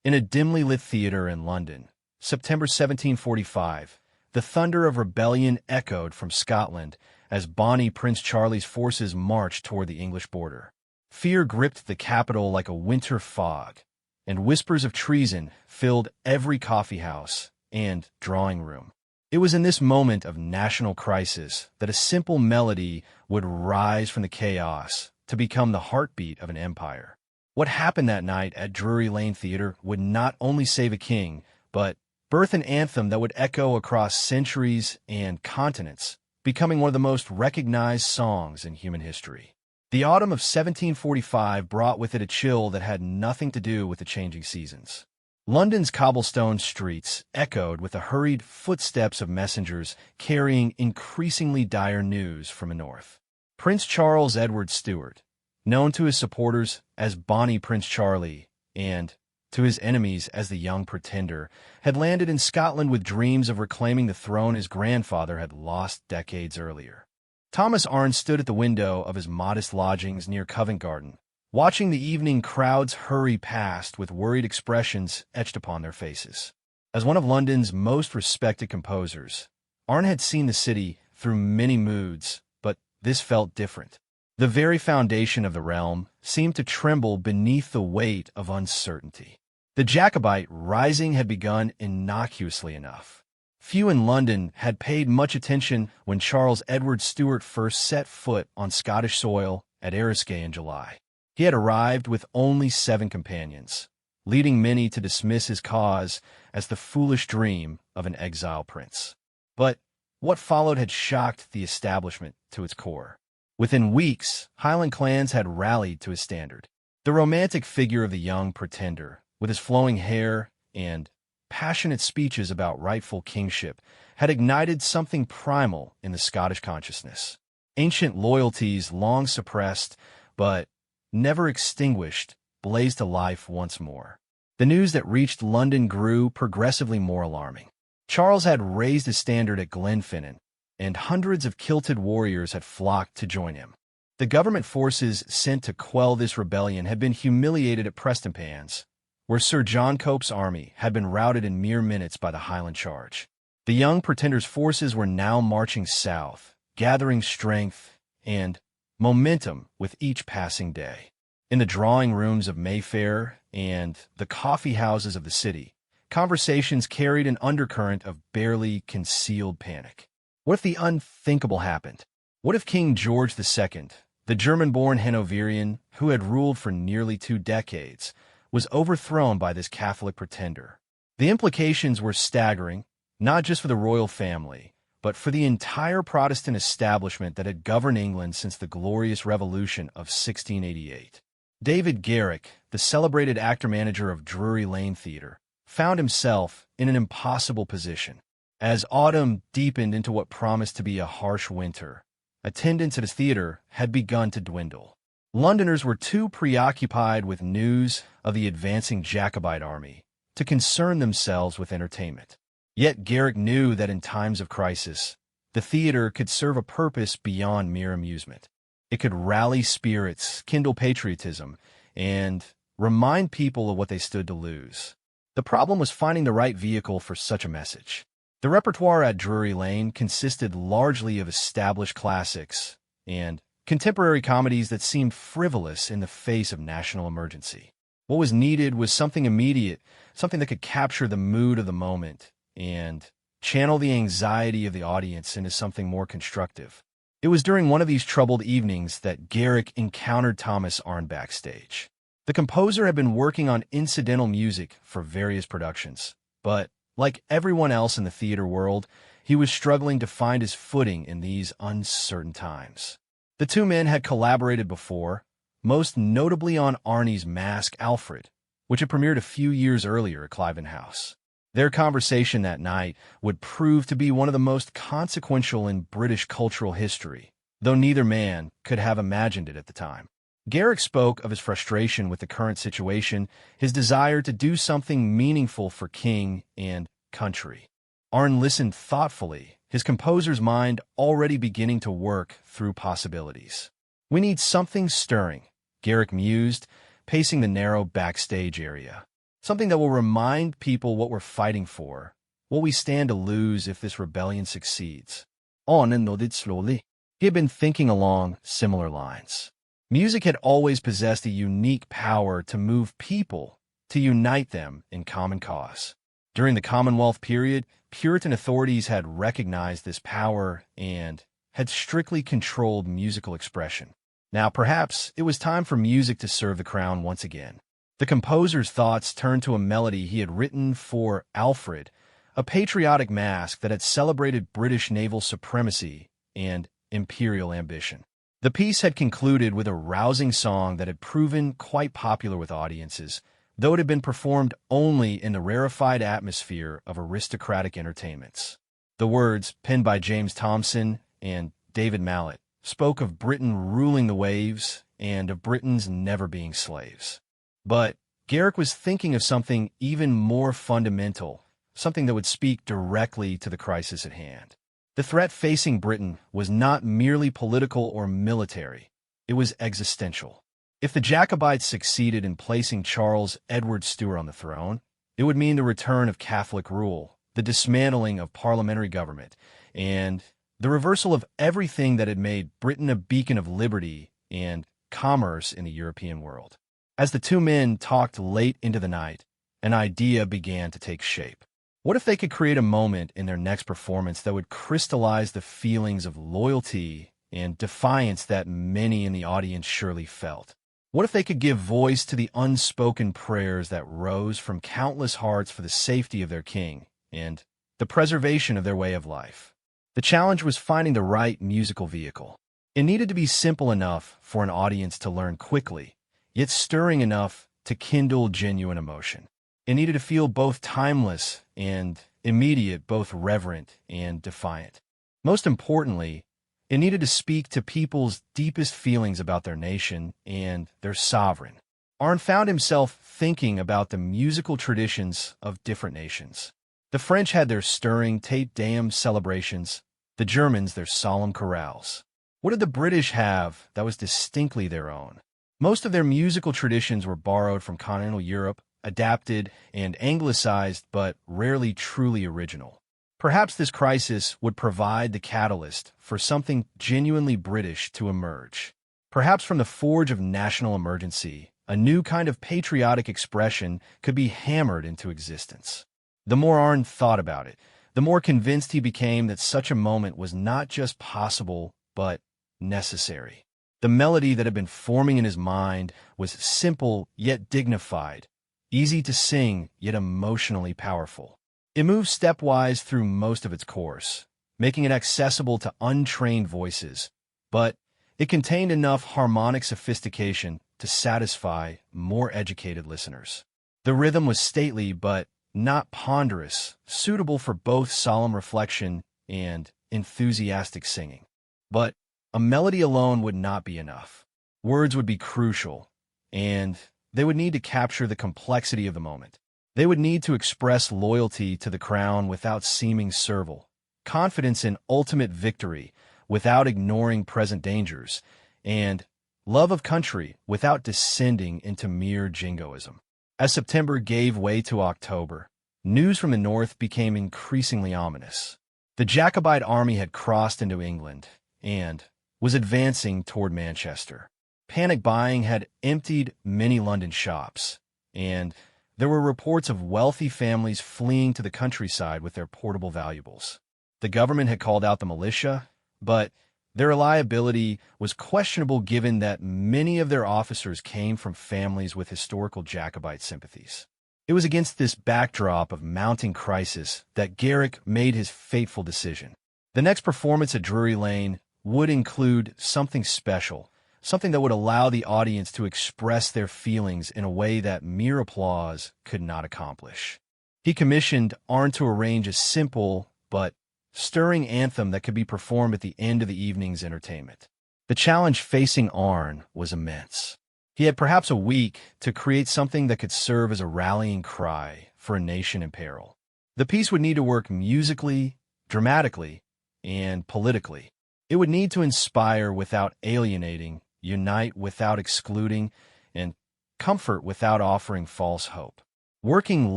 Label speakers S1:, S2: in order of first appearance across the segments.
S1: In a dimly lit theater in London, September 1745, the thunder of rebellion echoed from Scotland as Bonnie Prince Charlie's forces marched toward the English border. Fear gripped the capital like a winter fog, and whispers of treason filled every coffeehouse and drawing room. It was in this moment of national crisis that a simple melody would rise from the chaos to become the heartbeat of an empire. What happened that night at Drury Lane Theatre would not only save a king, but birth an anthem that would echo across centuries and continents, becoming one of the most recognized songs in human history. The autumn of 1745 brought with it a chill that had nothing to do with the changing seasons. London's cobblestone streets echoed with the hurried footsteps of messengers carrying increasingly dire news from the north. Prince Charles Edward Stuart, known to his supporters as Bonnie Prince Charlie and to his enemies as the Young Pretender, had landed in Scotland with dreams of reclaiming the throne his grandfather had lost decades earlier. Thomas Arne stood at the window of his modest lodgings near Covent Garden, watching the evening crowds hurry past with worried expressions etched upon their faces. As one of London's most respected composers, Arne had seen the city through many moods, but this felt different. The very foundation of the realm seemed to tremble beneath the weight of uncertainty. The Jacobite rising had begun innocuously enough. Few in London had paid much attention when Charles Edward Stuart first set foot on Scottish soil at Eriskay in July. He had arrived with only 7 companions, leading many to dismiss his cause as the foolish dream of an exiled prince. But what followed had shocked the establishment to its core. Within weeks, Highland clans had rallied to his standard. The romantic figure of the Young Pretender, with his flowing hair and passionate speeches about rightful kingship, had ignited something primal in the Scottish consciousness. Ancient loyalties long suppressed, but never extinguished, blazed to life once more. The news that reached London grew progressively more alarming. Charles had raised his standard at Glenfinnan, and hundreds of kilted warriors had flocked to join him. The government forces sent to quell this rebellion had been humiliated at Prestonpans, where Sir John Cope's army had been routed in mere minutes by the Highland charge. The Young Pretender's forces were now marching south, gathering strength and momentum with each passing day. In the drawing rooms of Mayfair and the coffee houses of the city, conversations carried an undercurrent of barely concealed panic. What if the unthinkable happened? What if King George II, the German-born Hanoverian who had ruled for nearly 2 decades, was overthrown by this Catholic pretender? The implications were staggering, not just for the royal family, but for the entire Protestant establishment that had governed England since the Glorious Revolution of 1688. David Garrick, the celebrated actor-manager of Drury Lane Theatre, found himself in an impossible position. As autumn deepened into what promised to be a harsh winter, attendance at his theater had begun to dwindle. Londoners were too preoccupied with news of the advancing Jacobite army to concern themselves with entertainment. Yet Garrick knew that in times of crisis, the theater could serve a purpose beyond mere amusement. It could rally spirits, kindle patriotism, and remind people of what they stood to lose. The problem was finding the right vehicle for such a message. The repertoire at Drury Lane consisted largely of established classics and contemporary comedies that seemed frivolous in the face of national emergency. What was needed was something immediate, something that could capture the mood of the moment and channel the anxiety of the audience into something more constructive. It was during one of these troubled evenings that Garrick encountered Thomas Arne backstage. The composer had been working on incidental music for various productions, but like everyone else in the theater world, he was struggling to find his footing in these uncertain times. The two men had collaborated before, most notably on Arne's Mask Alfred, which had premiered a few years earlier at Cliven House. Their conversation that night would prove to be one of the most consequential in British cultural history, though neither man could have imagined it at the time. Garrick spoke of his frustration with the current situation, his desire to do something meaningful for king and country. Arne listened thoughtfully, his composer's mind already beginning to work through possibilities. "We need something stirring," Garrick mused, pacing the narrow backstage area. something that will remind people what we're fighting for, what we stand to lose if this rebellion succeeds. On and nodded slowly. He had been thinking along similar lines. Music had always possessed a unique power to move people, to unite them in common cause. During the Commonwealth period, Puritan authorities had recognized this power and had strictly controlled musical expression. Now, perhaps it was time for music to serve the crown once again. The composer's thoughts turned to a melody he had written for Alfred, a patriotic masque that had celebrated British naval supremacy and imperial ambition. The piece had concluded with a rousing song that had proven quite popular with audiences, though it had been performed only in the rarefied atmosphere of aristocratic entertainments. The words, penned by James Thomson and David Mallet, spoke of Britain ruling the waves and of Britons never being slaves. But Garrick was thinking of something even more fundamental, something that would speak directly to the crisis at hand. The threat facing Britain was not merely political or military, it was existential. If the Jacobites succeeded in placing Charles Edward Stuart on the throne, it would mean the return of Catholic rule, the dismantling of parliamentary government, and the reversal of everything that had made Britain a beacon of liberty and commerce in the European world. As the two men talked late into the night, an idea began to take shape. What if they could create a moment in their next performance that would crystallize the feelings of loyalty and defiance that many in the audience surely felt? What if they could give voice to the unspoken prayers that rose from countless hearts for the safety of their king and the preservation of their way of life? The challenge was finding the right musical vehicle. It needed to be simple enough for an audience to learn quickly, yet stirring enough to kindle genuine emotion. It needed to feel both timeless and immediate, both reverent and defiant. Most importantly, it needed to speak to people's deepest feelings about their nation and their sovereign. Arne found himself thinking about the musical traditions of different nations. The French had their stirring Tate Deum celebrations, the Germans their solemn chorales. What did the British have that was distinctly their own? Most of their musical traditions were borrowed from continental Europe, adapted and anglicized, but rarely truly original. Perhaps this crisis would provide the catalyst for something genuinely British to emerge. Perhaps from the forge of national emergency, a new kind of patriotic expression could be hammered into existence. The more Arne thought about it, the more convinced he became that such a moment was not just possible, but necessary. The melody that had been forming in his mind was simple yet dignified, easy to sing yet emotionally powerful. It moved stepwise through most of its course, making it accessible to untrained voices, but it contained enough harmonic sophistication to satisfy more educated listeners. The rhythm was stately but not ponderous, suitable for both solemn reflection and enthusiastic singing. But a melody alone would not be enough. Words would be crucial, and they would need to capture the complexity of the moment. They would need to express loyalty to the crown without seeming servile, confidence in ultimate victory without ignoring present dangers, and love of country without descending into mere jingoism. As September gave way to October, news from the north became increasingly ominous. The Jacobite army had crossed into England and was advancing toward Manchester. Panic buying had emptied many London shops, and there were reports of wealthy families fleeing to the countryside with their portable valuables. The government had called out the militia, but their reliability was questionable given that many of their officers came from families with historical Jacobite sympathies. It was against this backdrop of mounting crisis that Garrick made his fateful decision. The next performance at Drury Lane would include something special, something that would allow the audience to express their feelings in a way that mere applause could not accomplish. He commissioned Arne to arrange a simple but stirring anthem that could be performed at the end of the evening's entertainment. The challenge facing Arne was immense. He had perhaps a week to create something that could serve as a rallying cry for a nation in peril. The piece would need to work musically, dramatically, and politically. It would need to inspire without alienating, unite without excluding, and comfort without offering false hope. Working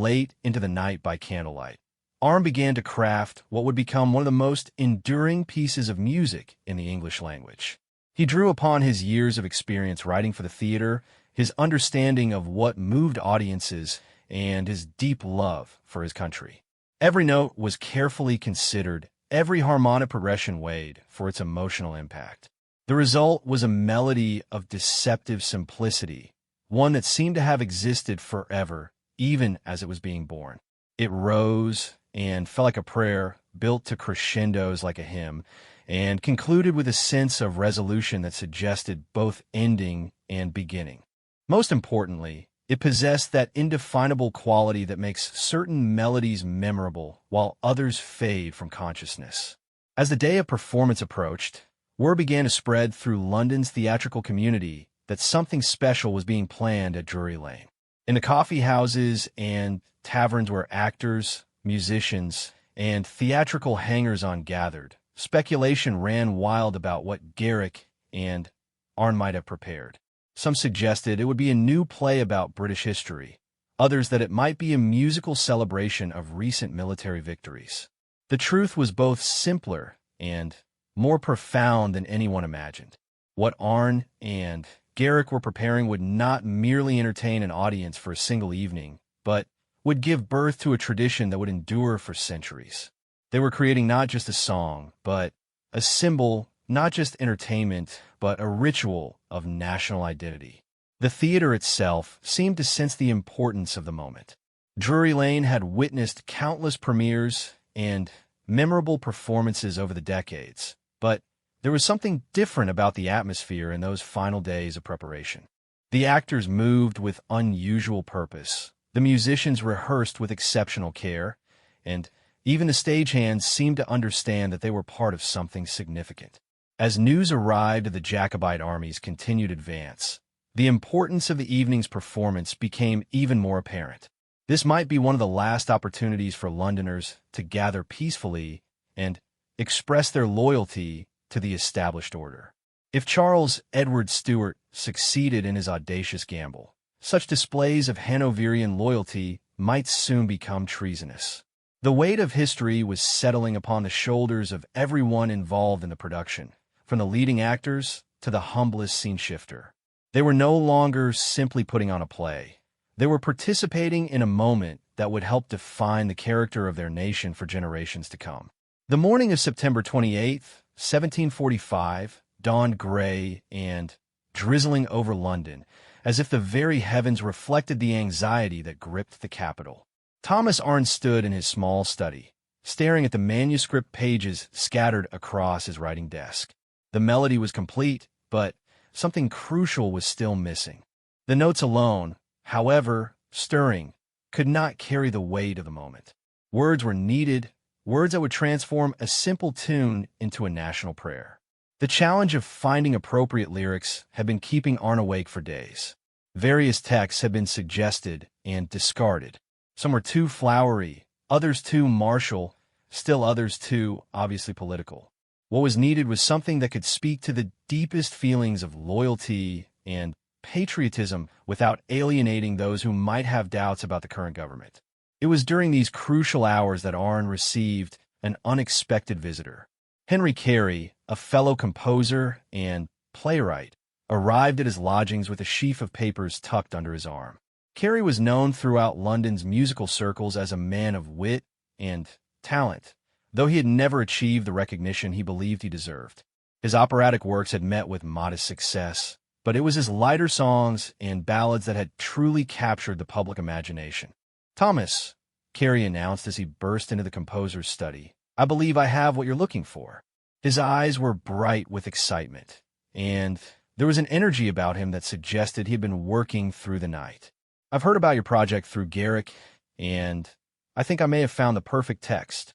S1: late into the night by candlelight, Arne began to craft what would become one of the most enduring pieces of music in the English language. He drew upon his years of experience writing for the theater, his understanding of what moved audiences, and his deep love for his country. Every note was carefully considered, every harmonic progression weighed for its emotional impact. The result was a melody of deceptive simplicity, one that seemed to have existed forever, even as it was being born. It rose and felt like a prayer, built to crescendos like a hymn, and concluded with a sense of resolution that suggested both ending and beginning. Most importantly, it possessed that indefinable quality that makes certain melodies memorable while others fade from consciousness. As the day of performance approached, word began to spread through London's theatrical community that something special was being planned at Drury Lane. In the coffee houses and taverns where actors, musicians, and theatrical hangers-on gathered, speculation ran wild about what Garrick and Arne might have prepared. Some suggested it would be a new play about British history, others that it might be a musical celebration of recent military victories. The truth was both simpler and more profound than anyone imagined. What Arne and Garrick were preparing would not merely entertain an audience for a single evening, but would give birth to a tradition that would endure for centuries. They were creating not just a song, but a symbol, not just entertainment, but a ritual of national identity. The theater itself seemed to sense the importance of the moment. Drury Lane had witnessed countless premieres and memorable performances over the decades, but there was something different about the atmosphere in those final days of preparation. The actors moved with unusual purpose, the musicians rehearsed with exceptional care, and even the stagehands seemed to understand that they were part of something significant. As news arrived of the Jacobite army's continued advance, the importance of the evening's performance became even more apparent. This might be one of the last opportunities for Londoners to gather peacefully and express their loyalty to the established order. If Charles Edward Stuart succeeded in his audacious gamble, such displays of Hanoverian loyalty might soon become treasonous. The weight of history was settling upon the shoulders of everyone involved in the production, from the leading actors to the humblest scene shifter. They were no longer simply putting on a play. They were participating in a moment that would help define the character of their nation for generations to come. The morning of September 28th, 1745, dawned gray and drizzling over London, as if the very heavens reflected the anxiety that gripped the capital. Thomas Arne stood in his small study, staring at the manuscript pages scattered across his writing desk. The melody was complete, but something crucial was still missing. The notes alone, however stirring, could not carry the weight of the moment. Words were needed, words that would transform a simple tune into a national prayer. The challenge of finding appropriate lyrics had been keeping Arne awake for days. Various texts had been suggested and discarded. Some were too flowery, others too martial, still others too obviously political. What was needed was something that could speak to the deepest feelings of loyalty and patriotism without alienating those who might have doubts about the current government. It was during these crucial hours that Arne received an unexpected visitor. Henry Carey, a fellow composer and playwright, arrived at his lodgings with a sheaf of papers tucked under his arm. Carey was known throughout London's musical circles as a man of wit and talent, though he had never achieved the recognition he believed he deserved. His operatic works had met with modest success, but it was his lighter songs and ballads that had truly captured the public imagination. "Thomas," Carey announced as he burst into the composer's study, "I believe I have what you're looking for." His eyes were bright with excitement, and there was an energy about him that suggested he had been working through the night. "I've heard about your project through Garrick, and I think I may have found the perfect text."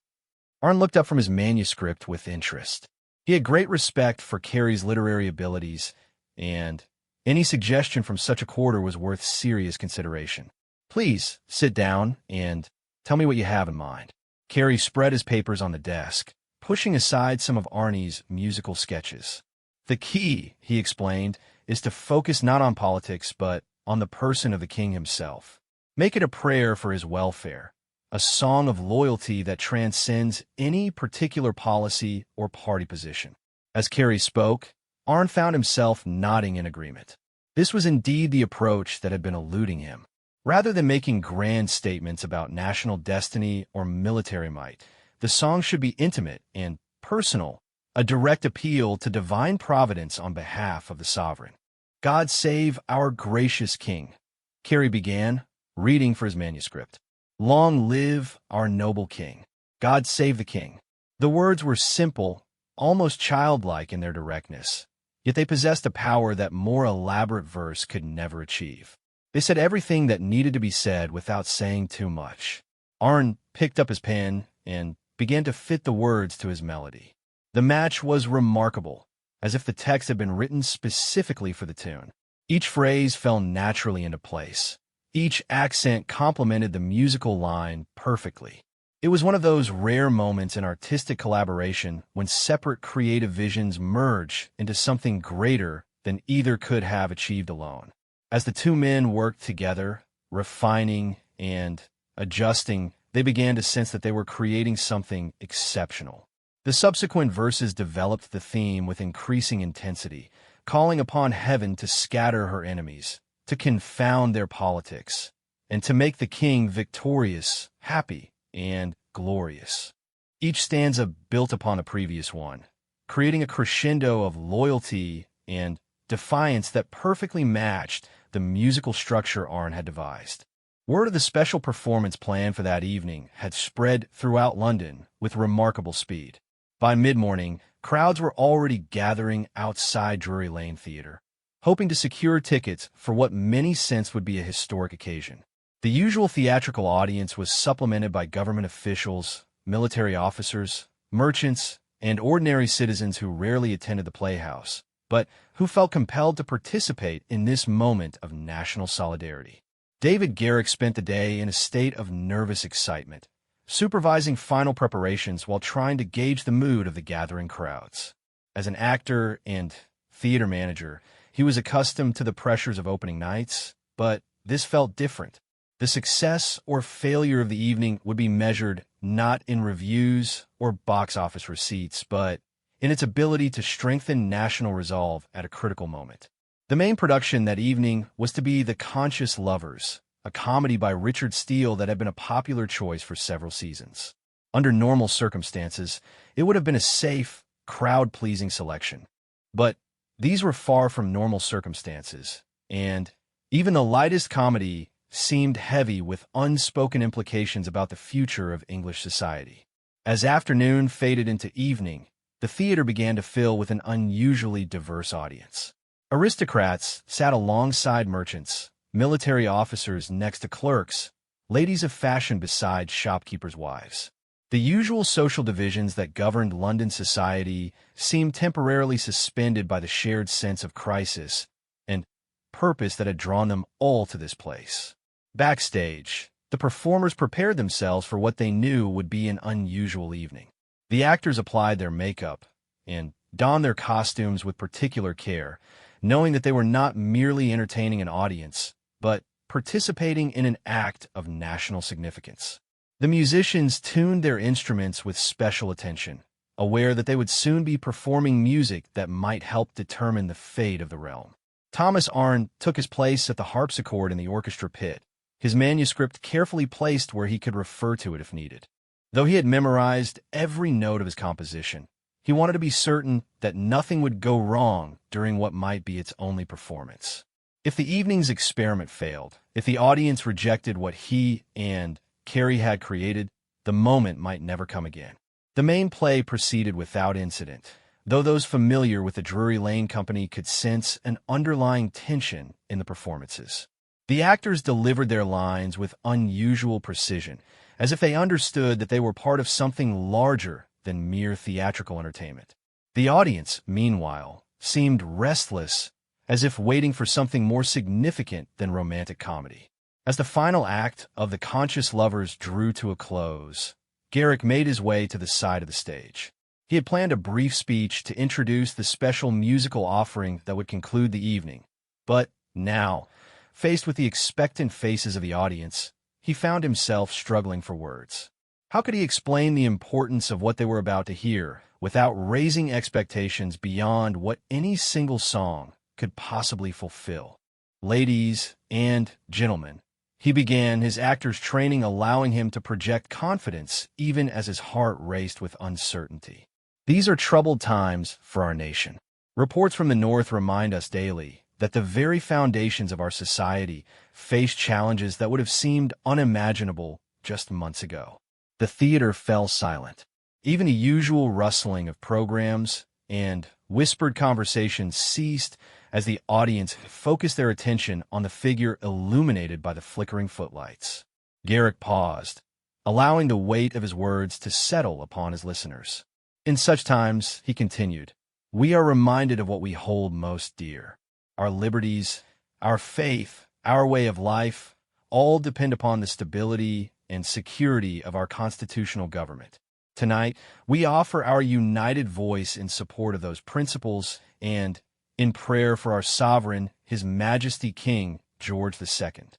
S1: Arne looked up from his manuscript with interest. He had great respect for Carey's literary abilities, and any suggestion from such a quarter was worth serious consideration. "Please sit down and tell me what you have in mind." Carey spread his papers on the desk, pushing aside some of Arne's musical sketches. "The key," he explained, "is to focus not on politics, but on the person of the king himself. Make it a prayer for his welfare, a song of loyalty that transcends any particular policy or party position. As Carey spoke, Arn found himself nodding in agreement. This was indeed the approach that had been eluding him. Rather than making grand statements about national destiny or military might, the song should be intimate and personal, a direct appeal to divine providence on behalf of the sovereign. God save our gracious king, Carey began, reading for his manuscript. Long live our noble king. God save the king. The words were simple, almost childlike in their directness, yet they possessed a power that more elaborate verse could never achieve. They said everything that needed to be said without saying too much. Arn picked up his pen and began to fit the words to his melody. The match was remarkable, as if the text had been written specifically for the tune. Each phrase fell naturally into place. Each accent complemented the musical line perfectly. It was one of those rare moments in artistic collaboration when separate creative visions merge into something greater than either could have achieved alone. As the two men worked together, refining and adjusting, they began to sense that they were creating something exceptional. The subsequent verses developed the theme with increasing intensity, calling upon heaven to scatter her enemies, to confound their politics, and to make the king victorious, happy, and glorious. Each stanza built upon the previous one, creating a crescendo of loyalty and defiance that perfectly matched the musical structure Arn had devised. Word of the special performance planned for that evening had spread throughout London with remarkable speed. By mid-morning, crowds were already gathering outside Drury Lane Theatre, hoping to secure tickets for what many sensed would be a historic occasion. The usual theatrical audience was supplemented by government officials, military officers, merchants, and ordinary citizens who rarely attended the playhouse, but who felt compelled to participate in this moment of national solidarity. David Garrick spent the day in a state of nervous excitement, supervising final preparations while trying to gauge the mood of the gathering crowds. As an actor and theater manager, he was accustomed to the pressures of opening nights, but this felt different. The success or failure of the evening would be measured not in reviews or box office receipts, but in its ability to strengthen national resolve at a critical moment. The main production that evening was to be The Conscious Lovers, a comedy by Richard Steele that had been a popular choice for several seasons. Under normal circumstances, it would have been a safe, crowd-pleasing selection. But these were far from normal circumstances, and even the lightest comedy seemed heavy with unspoken implications about the future of English society. As afternoon faded into evening, the theater began to fill with an unusually diverse audience. Aristocrats sat alongside merchants, military officers next to clerks, ladies of fashion beside shopkeepers' wives. The usual social divisions that governed London society seemed temporarily suspended by the shared sense of crisis and purpose that had drawn them all to this place. Backstage, the performers prepared themselves for what they knew would be an unusual evening. The actors applied their makeup and donned their costumes with particular care, knowing that they were not merely entertaining an audience, but participating in an act of national significance. The musicians tuned their instruments with special attention, aware that they would soon be performing music that might help determine the fate of the realm. Thomas Arne took his place at the harpsichord in the orchestra pit, his manuscript carefully placed where he could refer to it if needed. Though he had memorized every note of his composition, he wanted to be certain that nothing would go wrong during what might be its only performance. If the evening's experiment failed, if the audience rejected what he and Carey had created, the moment might never come again. The main play proceeded without incident, though those familiar with the Drury Lane Company could sense an underlying tension in the performances. The actors delivered their lines with unusual precision, as if they understood that they were part of something larger than mere theatrical entertainment. The audience, meanwhile, seemed restless, as if waiting for something more significant than romantic comedy. As the final act of The Conscious Lovers drew to a close, Garrick made his way to the side of the stage. He had planned a brief speech to introduce the special musical offering that would conclude the evening. But now, Faced with the expectant faces of the audience, he found himself struggling for words. How could he explain the importance of what they were about to hear without raising expectations beyond what any single song could possibly fulfill? Ladies and gentlemen, he began his actor's training, allowing him to project confidence even as his heart raced with uncertainty. These are troubled times for our nation. Reports from the North remind us daily that the very foundations of our society face challenges that would have seemed unimaginable just months ago. The theater fell silent. Even the usual rustling of programs and whispered conversations ceased as the audience focused their attention on the figure illuminated by the flickering footlights. Garrick paused, allowing the weight of his words to settle upon his listeners. In such times, he continued, we are reminded of what we hold most dear. Our liberties, our faith, our way of life, all depend upon the stability and security of our constitutional government. Tonight, we offer our united voice in support of those principles and in prayer for our sovereign, His Majesty King George II.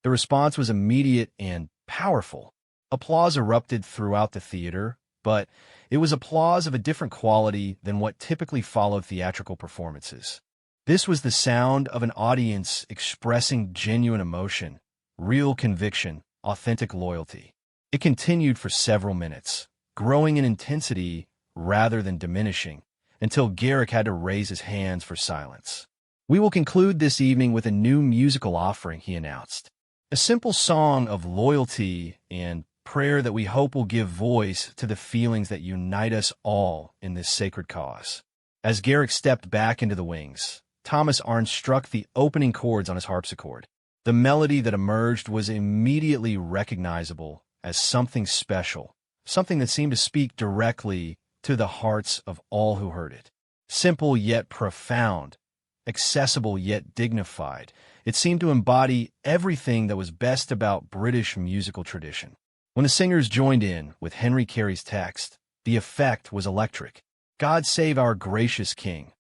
S1: The response was immediate and powerful. Applause erupted throughout the theater, but it was applause of a different quality than what typically followed theatrical performances. This was the sound of an audience expressing genuine emotion, real conviction, authentic loyalty. It continued for several minutes, growing in intensity rather than diminishing, until Garrick had to raise his hands for silence. We will conclude this evening with a new musical offering, he announced. A simple song of loyalty and prayer that we hope will give voice to the feelings that unite us all in this sacred cause. As Garrick stepped back into the wings, Thomas Arne struck the opening chords on his harpsichord. The melody that emerged was immediately recognizable as something special, something that seemed to speak directly to the hearts of all who heard it. Simple yet profound, accessible yet dignified, it seemed to embody everything that was best about British musical tradition. When the singers joined in with Henry Carey's text, the effect was electric. God save our gracious King.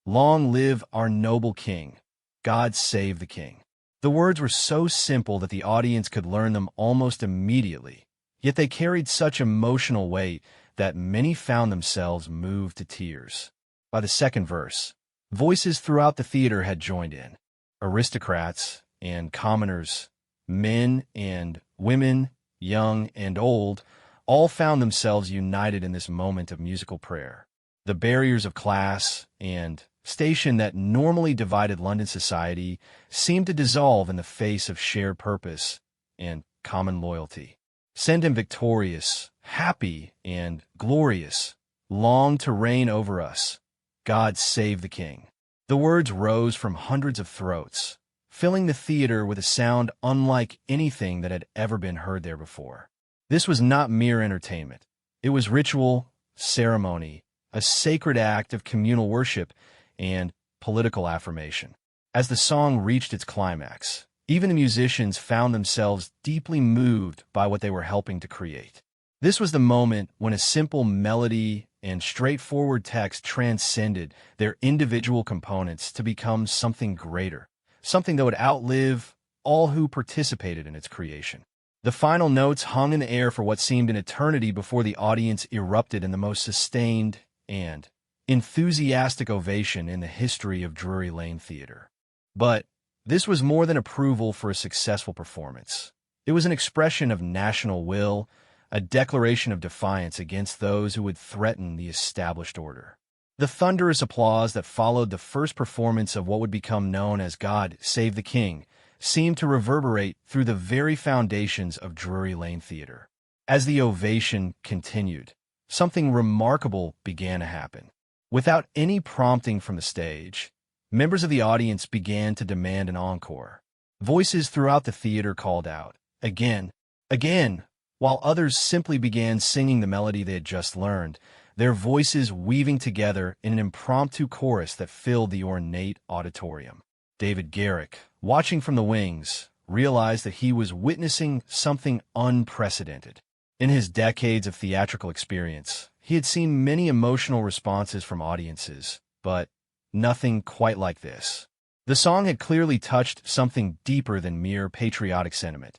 S1: Long live our noble King. God save the King. The words were so simple that the audience could learn them almost immediately, yet they carried such emotional weight that many found themselves moved to tears. By the second verse, voices throughout the theater had joined in. Aristocrats and commoners, men and women, young and old, all found themselves united in this moment of musical prayer. The barriers of class and station that normally divided London society seemed to dissolve in the face of shared purpose and common loyalty. Send him victorious, happy, and glorious, long to reign over us. God save the King. The words rose from hundreds of throats, filling the theater with a sound unlike anything that had ever been heard there before. This was not mere entertainment. It was ritual, ceremony, a sacred act of communal worship and political affirmation. As the song reached its climax, even the musicians found themselves deeply moved by what they were helping to create. This was the moment when a simple melody and straightforward text transcended their individual components to become something greater, something that would outlive all who participated in its creation. The final notes hung in the air for what seemed an eternity before the audience erupted in the most sustained and enthusiastic ovation in the history of Drury Lane Theatre. But this was more than approval for a successful performance. It was an expression of national will, a declaration of defiance against those who would threaten the established order. The thunderous applause that followed the first performance of what would become known as God Save the King seemed to reverberate through the very foundations of Drury Lane Theatre. As the ovation continued, something remarkable began to happen. Without any prompting from the stage, members of the audience began to demand an encore. Voices throughout the theater called out, "Again, again," while others simply began singing the melody they had just learned, their voices weaving together in an impromptu chorus that filled the ornate auditorium. David Garrick, watching from the wings, realized that he was witnessing something unprecedented. In his decades of theatrical experience, he had seen many emotional responses from audiences, but nothing quite like this. The song had clearly touched something deeper than mere patriotic sentiment.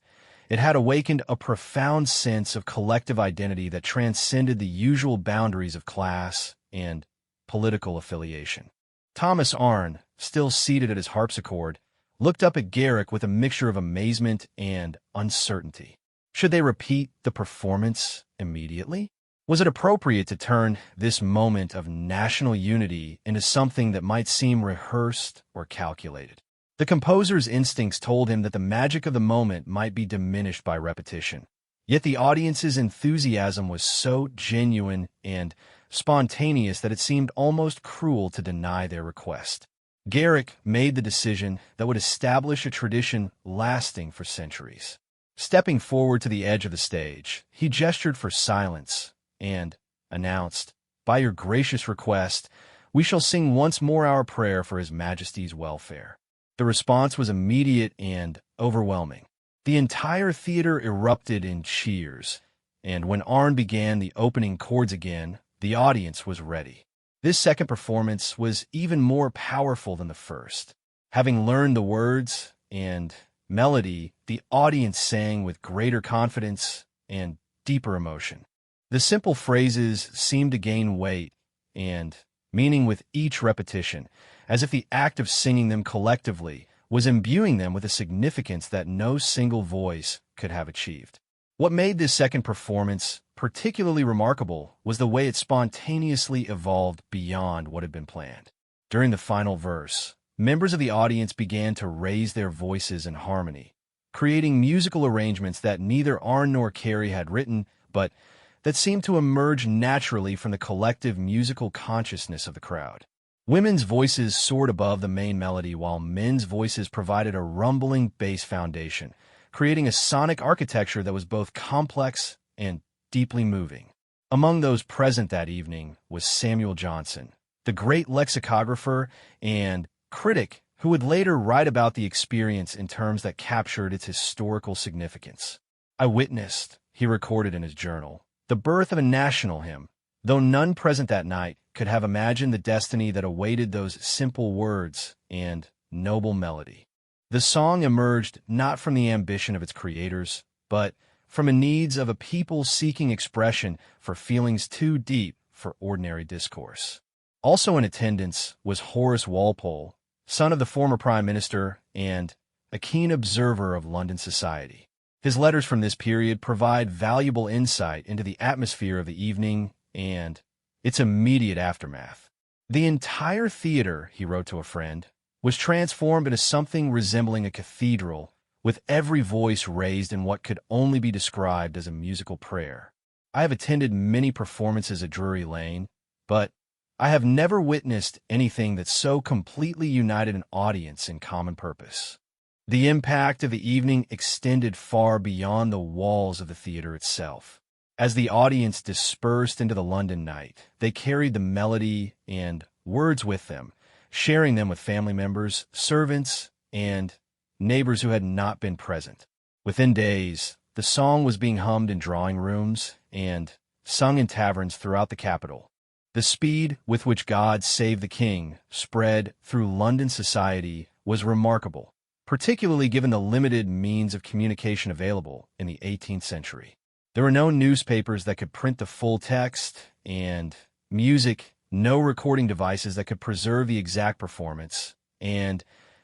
S1: It had awakened a profound sense of collective identity that transcended the usual boundaries of class and political affiliation. Thomas Arne, still seated at his harpsichord, looked up at Garrick with a mixture of amazement and uncertainty. Should they repeat the performance immediately? Was it appropriate to turn this moment of national unity into something that might seem rehearsed or calculated? The composer's instincts told him that the magic of the moment might be diminished by repetition. Yet the audience's enthusiasm was so genuine and spontaneous that it seemed almost cruel to deny their request. Garrick made the decision that would establish a tradition lasting for centuries. Stepping forward to the edge of the stage, he gestured for silence and announced, "By your gracious request, we shall sing once more our prayer for His Majesty's welfare." The response was immediate and overwhelming. The entire theater erupted in cheers, and when Arne began the opening chords again, the audience was ready. This second performance was even more powerful than the first. Having learned the words and melody, the audience sang with greater confidence and deeper emotion. The simple phrases seemed to gain weight and meaning with each repetition, as if the act of singing them collectively was imbuing them with a significance that no single voice could have achieved. What made this second performance particularly remarkable was the way it spontaneously evolved beyond what had been planned. During the final verse, members of the audience began to raise their voices in harmony, creating musical arrangements that neither Arne nor Carey had written, but that seemed to emerge naturally from the collective musical consciousness of the crowd. Women's voices soared above the main melody, while men's voices provided a rumbling bass foundation, creating a sonic architecture that was both complex and deeply moving. Among those present that evening was Samuel Johnson, the great lexicographer and critic who would later write about the experience in terms that captured its historical significance. "I witnessed," he recorded in his journal, "the birth of a national hymn, though none present that night could have imagined the destiny that awaited those simple words and noble melody." The song emerged not from the ambition of its creators, but from the needs of a people seeking expression for feelings too deep for ordinary discourse. Also in attendance was Horace Walpole, son of the former Prime Minister and a keen observer of London society. His letters from this period provide valuable insight into the atmosphere of the evening and its immediate aftermath. "The entire theater," he wrote to a friend, "was transformed into something resembling a cathedral, with every voice raised in what could only be described as a musical prayer. I have attended many performances at Drury Lane, but I have never witnessed anything that so completely united an audience in common purpose." The impact of the evening extended far beyond the walls of the theater itself. As the audience dispersed into the London night, they carried the melody and words with them, sharing them with family members, servants, and neighbors who had not been present. Within days, the song was being hummed in drawing rooms and sung in taverns throughout the capital. The speed with which "God Save the King" spread through London society was remarkable, particularly given the limited means of communication available in the 18th century. There were no newspapers that could print the full text, and no recording devices that could preserve the exact performance, and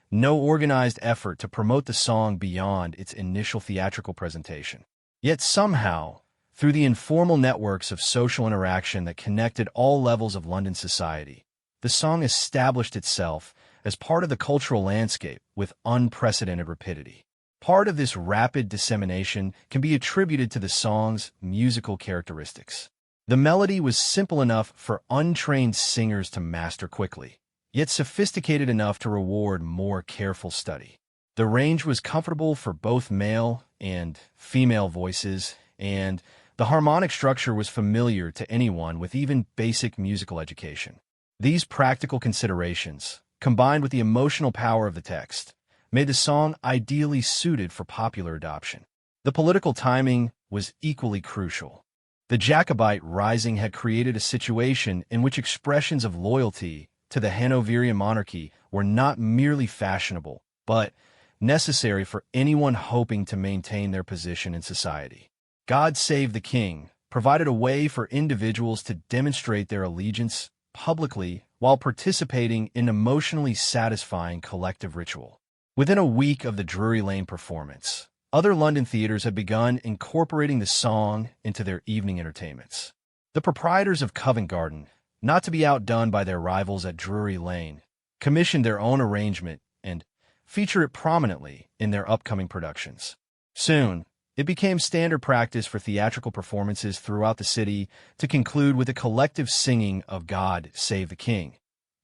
S1: no organized effort to promote the song beyond its initial theatrical presentation. Yet somehow, through the informal networks of social interaction that connected all levels of London society, the song established itself as part of the cultural landscape with unprecedented rapidity. Part of this rapid dissemination can be attributed to the song's musical characteristics. The melody was simple enough for untrained singers to master quickly, yet sophisticated enough to reward more careful study. The range was comfortable for both male and female voices, and the harmonic structure was familiar to anyone with even basic musical education. These practical considerations, combined with the emotional power of the text, made the song ideally suited for popular adoption. The political timing was equally crucial. The Jacobite Rising had created a situation in which expressions of loyalty, to the Hanoverian monarchy were not merely fashionable, but necessary for anyone hoping to maintain their position in society. God Save the King provided a way for individuals to demonstrate their allegiance publicly while participating in emotionally satisfying collective ritual. Within a week of the Drury Lane performance, other London theaters had begun incorporating the song into their evening entertainments. The proprietors of Covent Garden, not to be outdone by their rivals at Drury Lane, commissioned their own arrangement and feature it prominently in their upcoming productions. Soon, it became standard practice for theatrical performances throughout the city to conclude with a collective singing of God Save the King,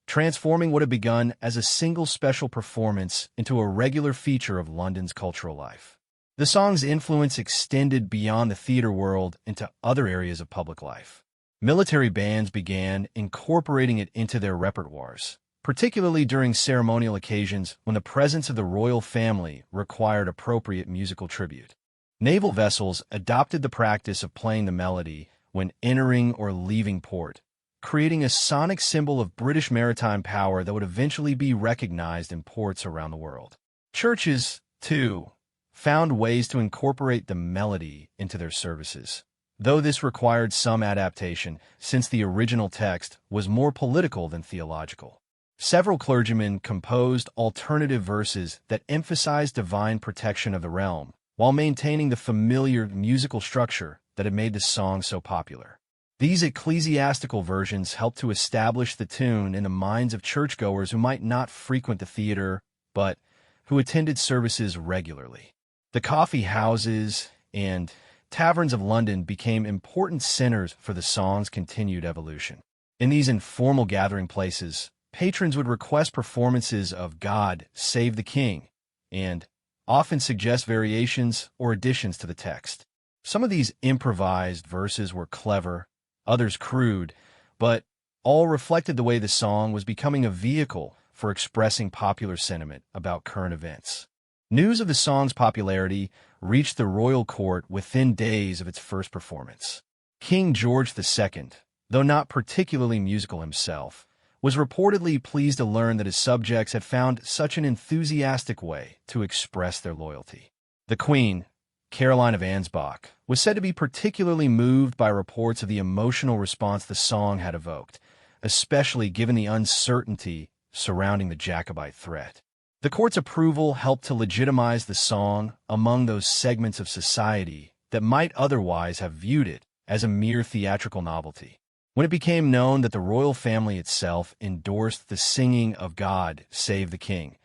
S1: transforming what had begun as a single special performance into a regular feature of London's cultural life. The song's influence extended beyond the theater world into other areas of public life. Military bands began incorporating it into their repertoires, particularly during ceremonial occasions when the presence of the royal family required appropriate musical tribute. Naval vessels adopted the practice of playing the melody when entering or leaving port, creating a sonic symbol of British maritime power that would eventually be recognized in ports around the world. Churches, too, found ways to incorporate the melody into their services, though this required some adaptation since the original text was more political than theological. Several clergymen composed alternative verses that emphasized divine protection of the realm, while maintaining the familiar musical structure that had made the song so popular. These ecclesiastical versions helped to establish the tune in the minds of churchgoers who might not frequent the theater, but who attended services regularly. The coffee houses and taverns of London became important centers for the song's continued evolution. In these informal gathering places, patrons would request performances of God Save the King and often suggest variations or additions to the text. Some of these improvised verses were clever, others crude, but all reflected the way the song was becoming a vehicle for expressing popular sentiment about current events. News of the song's popularity reached the royal court within days of its first performance. King George II, though not particularly musical himself, was reportedly pleased to learn that his subjects had found such an enthusiastic way to express their loyalty. The Queen, Caroline of Ansbach, was said to be particularly moved by reports of the emotional response the song had evoked, especially given the uncertainty surrounding the Jacobite threat. The court's approval helped to legitimize the song among those segments of society that might otherwise have viewed it as a mere theatrical novelty. When it became known that the royal family itself endorsed the singing of God Save the King,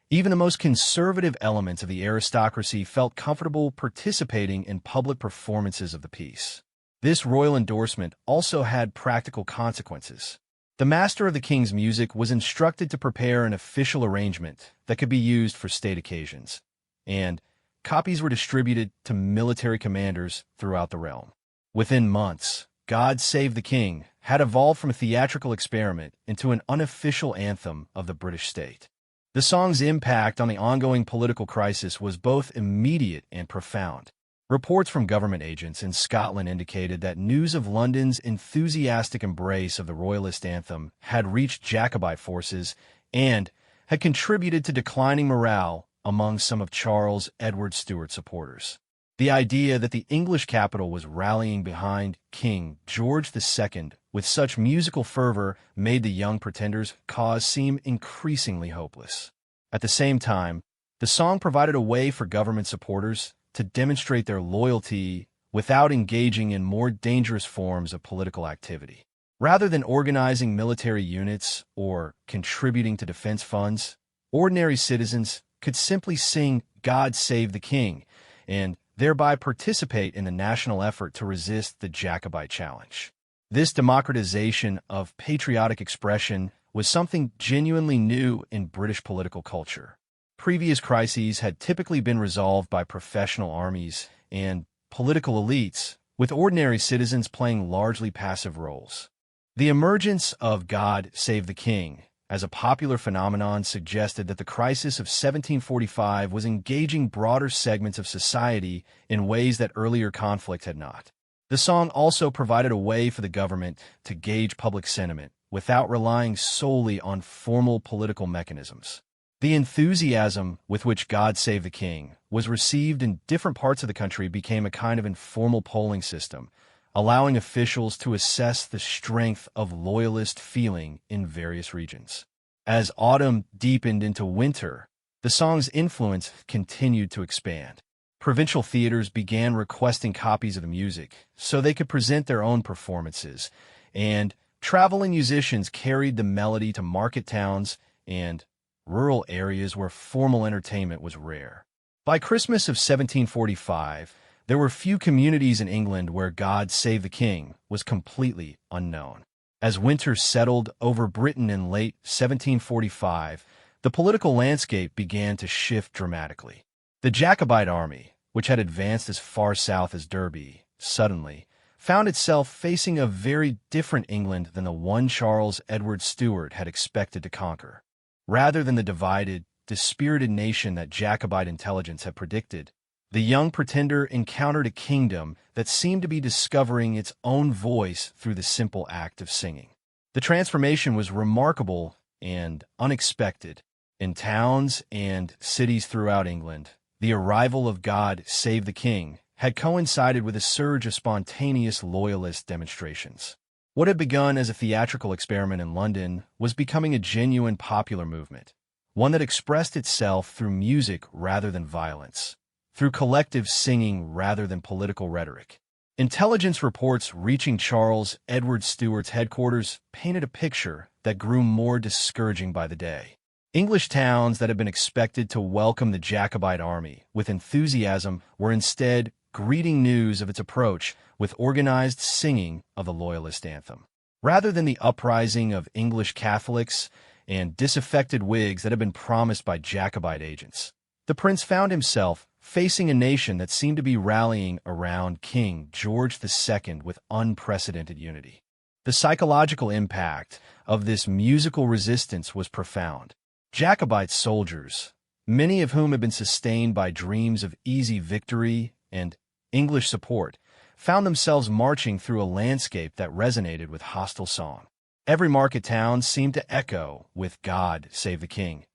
S1: even the most conservative elements of the aristocracy felt comfortable participating in public performances of the piece. This royal endorsement also had practical consequences. The master of the king's music was instructed to prepare an official arrangement that could be used for state occasions, and copies were distributed to military commanders throughout the realm. Within months, God Save the King had evolved from a theatrical experiment into an unofficial anthem of the British state. The song's impact on the ongoing political crisis was both immediate and profound. Reports from government agents in Scotland indicated that news of London's enthusiastic embrace of the royalist anthem had reached Jacobite forces and had contributed to declining morale among some of Charles Edward Stuart's supporters. The idea that the English capital was rallying behind King George II with such musical fervor made the Young Pretender's cause seem increasingly hopeless. At the same time, the song provided a way for government supporters to demonstrate their loyalty without engaging in more dangerous forms of political activity. Rather than organizing military units or contributing to defense funds, ordinary citizens could simply sing God Save the King and thereby participate in the national effort to resist the Jacobite challenge. This democratization of patriotic expression was something genuinely new in British political culture. Previous crises had typically been resolved by professional armies and political elites, with ordinary citizens playing largely passive roles. The emergence of God Save the King as a popular phenomenon suggested that the crisis of 1745 was engaging broader segments of society in ways that earlier conflict had not. The song also provided a way for the government to gauge public sentiment without relying solely on formal political mechanisms. The enthusiasm with which God Save the King was received in different parts of the country became a kind of informal polling system, allowing officials to assess the strength of loyalist feeling in various regions. As autumn deepened into winter, the song's influence continued to expand. Provincial theaters began requesting copies of the music so they could present their own performances, and traveling musicians carried the melody to market towns and rural areas where formal entertainment was rare. By Christmas of 1745, there were few communities in England where God Save the King was completely unknown. As winter settled over Britain in late 1745, the political landscape began to shift dramatically. The Jacobite army, which had advanced as far south as Derby, suddenly found itself facing a very different England than the one Charles Edward Stuart had expected to conquer. Rather than the divided, dispirited nation that Jacobite intelligence had predicted, the young pretender encountered a kingdom that seemed to be discovering its own voice through the simple act of singing. The transformation was remarkable and unexpected. In towns and cities throughout England, the arrival of God Save the King had coincided with a surge of spontaneous loyalist demonstrations. What had begun as a theatrical experiment in London was becoming a genuine popular movement, one that expressed itself through music rather than violence, through collective singing rather than political rhetoric. Intelligence reports reaching Charles Edward Stuart's headquarters painted a picture that grew more discouraging by the day. English towns that had been expected to welcome the Jacobite army with enthusiasm were instead greeting news of its approach with organized singing of the Loyalist anthem. Rather than the uprising of English Catholics and disaffected Whigs that had been promised by Jacobite agents, the prince found himself facing a nation that seemed to be rallying around King George II with unprecedented unity. The psychological impact of this musical resistance was profound. Jacobite soldiers, many of whom had been sustained by dreams of easy victory and English support, found themselves marching through a landscape that resonated with hostile song. Every market town seemed to echo with God Save the King.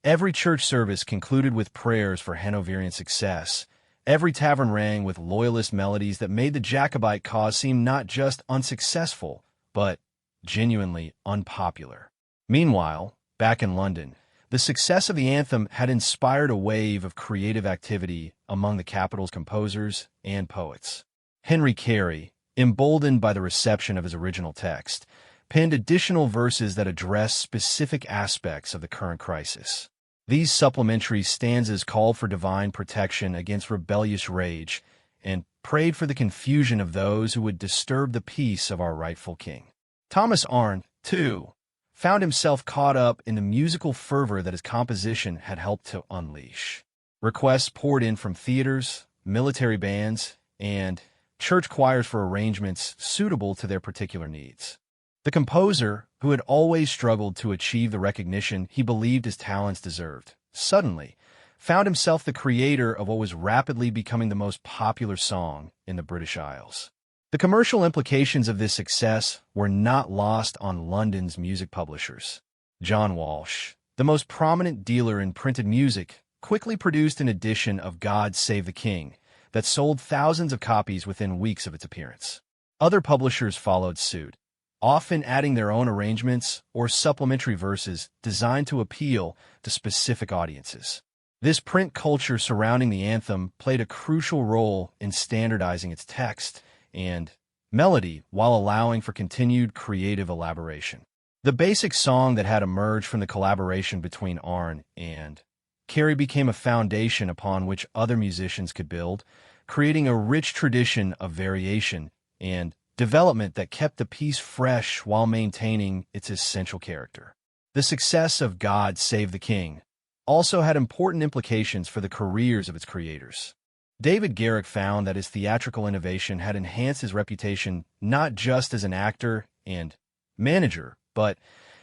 S1: Every church service concluded with prayers for Hanoverian success. Every tavern rang with loyalist melodies that made the Jacobite cause seem not just unsuccessful, but genuinely unpopular. Meanwhile, back in London, the success of the anthem had inspired a wave of creative activity among the capital's composers and poets. Henry Carey, emboldened by the reception of his original text, penned additional verses that addressed specific aspects of the current crisis. These supplementary stanzas called for divine protection against rebellious rage and prayed for the confusion of those who would disturb the peace of our rightful king. Thomas Arne, too, found himself caught up in the musical fervor that his composition had helped to unleash. Requests poured in from theaters, military bands, and church choirs for arrangements suitable to their particular needs. The composer, who had always struggled to achieve the recognition he believed his talents deserved, suddenly found himself the creator of what was rapidly becoming the most popular song in the British Isles. The commercial implications of this success were not lost on London's music publishers. John Walsh, the most prominent dealer in printed music, quickly produced an edition of God Save the King that sold thousands of copies within weeks of its appearance. Other publishers followed suit, often adding their own arrangements or supplementary verses designed to appeal to specific audiences. This print culture surrounding the anthem played a crucial role in standardizing its text and melody while allowing for continued creative elaboration. The basic song that had emerged from the collaboration between Arne and Carey became a foundation upon which other musicians could build, creating a rich tradition of variation and development that kept the piece fresh while maintaining its essential character. The success of God Save the King also had important implications for the careers of its creators. David Garrick found that his theatrical innovation had enhanced his reputation not just as an actor and manager, but